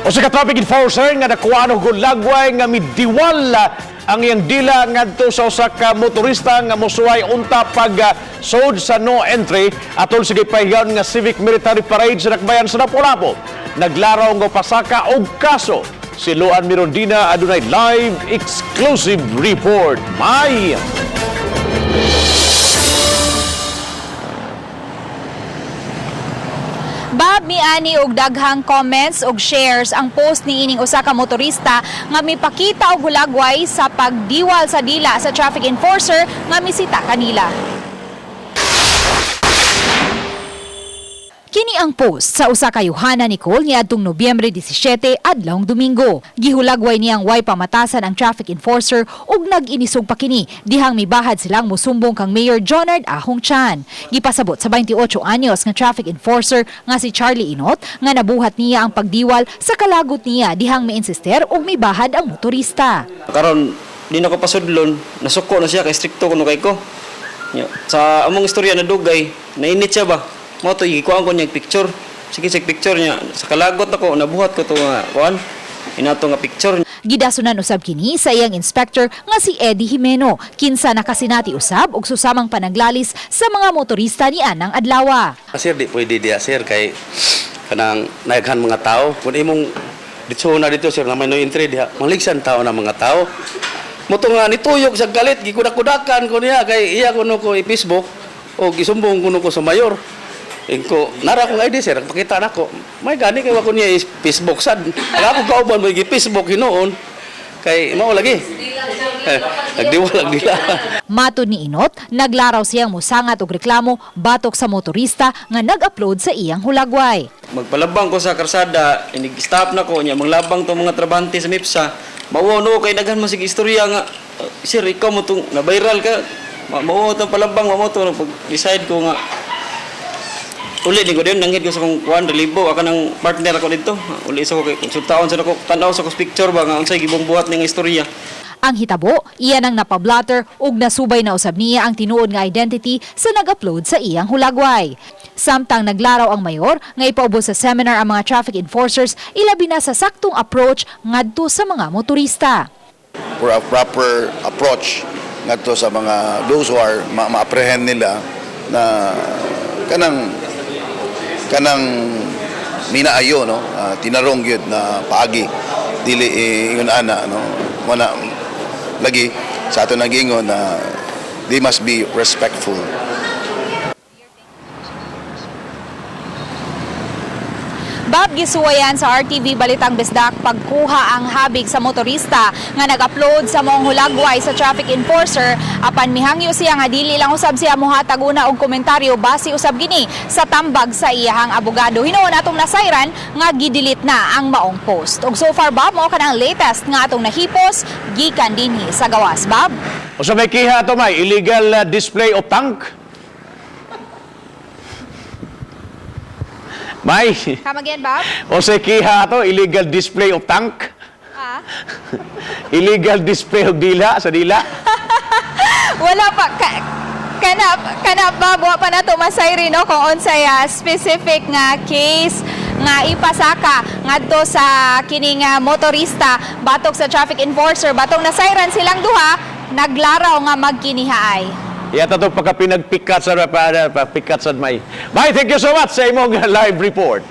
O sa traffic enforcer nga nakuha og lagway nga midiwal ang iyang dila ngadto sa usa ka motorista nga mosuway unta pag sod sa no entry atol sa gipahigayon nga civic military parade sa Dakbayan sa Lapu-Lapu. Naglaraw nga pasaka og kaso. Si Luan Mirondina adunay live exclusive report. May Bab miani og daghang comments og shares ang post ni ining usa ka motorista nga mipakita og hulagway sa pagdiwal sa dila sa traffic enforcer nga misita kanila. Kini ang post sa usa ka Yohana Nicole niadtong Nobyembre 17 adlawng Domingo. Gihulagway niyang way pamatasan ang traffic enforcer ug nag-inisog pa kini dihang mibahad silang musumbong kang Mayor Jonard Ahong Chan. Gipasabot sa 28 anyos nga traffic enforcer nga si Charlie Inot nga nabuhat niya ang pagdiwal sa kalagot niya dihang miinsister ug mibahad ang motorista. Karon di na ko pasudlon, nasuko na siya kay strikto kuno kay ko. Sa among istorya na dugay, nainit siya ba? Mo to ikuan ko niya picture. Sige check picture niya. Sa kalagot ako nabuhat ko to nga kuan. Inato nga picture. Gidasunan usab kini sa iyang inspector nga si Eddie Jimeno kinsa nakasinati usab og susamang panaglalis sa mga motorista ni anang adlaw. Sir, di pwede diya sir kay kanang naighan mga tao. Kung imong dito na dito sir na may no entry diha, maligsan tao na mga tao. Moto nga nituyok sa galit gikudak-kudakan ko niya kay iya kuno ko i-Facebook o gisumbong kuno ko sa mayor. Ko nara ko ID sir, pakita nako. May gani kay wa ko niya Facebook sad. Ako kauban mo gi-Facebook hinoon kay mao lagi. Nagdiwala dila. Matud ni Inot, naglaraw siyang musangat og reklamo batok sa motorista nga nag-upload sa iyang hulagway. Magpalabang ko sa karsada, inig-stop na ko niya manglabang to mga trabante sa MIPSA. Mawono kay daghan man sige istorya nga sir ikaw mo tong na-viral ka. Mao tong palabang mo to pag-decide ko nga uli din ko din nanghid ko sa kong kuan relibo aka nang partner ako dito. Uli sa ko kay konsultaon sa ko tan-aw sa ko picture ba nga unsay gibong buhat ning istorya. Ang hitabo, iyan ang napablatter ug nasubay na usab niya ang tinuod nga identity sa nag-upload sa iyang hulagway. Samtang naglaraw ang mayor nga ipaubos sa seminar ang mga traffic enforcers ilabi na sa saktong approach ngadto sa mga motorista. For a proper approach ngadto sa mga those who are ma-apprehend nila na kanang minaayo no tinarong gyud na paagi dili ingon ana no wana lagi sa ato nagingon na they must be respectful. Bab gisuwayan sa RTV Balitang Bisdak pagkuha ang habig sa motorista nga nag-upload sa mong hulagway sa traffic enforcer apan mihangyo siya nga dili lang usab siya mohatag una og komentaryo base usab gini sa tambag sa iyahang abogado. Hinuon atong nasayran nga gidelete na ang maong post. Ug so far Bab mao kanang latest nga atong nahipos gikan dinhi sa gawas Bab. o sa may kiha to may illegal display of tank. May Come again Bab? o sa kiha to illegal display of tank. Ah? Illegal display of dila sa dila. Wala pa kana Bab wa pa nato masayri no kung unsay specific nga case nga ipasaka ngadto sa kining motorista batok sa traffic enforcer batong nasayran silang duha naglaraw nga magkinihaay. Yata to pagka pinagpikat sa pikat sa may. Bye, thank you so much sa imong live report.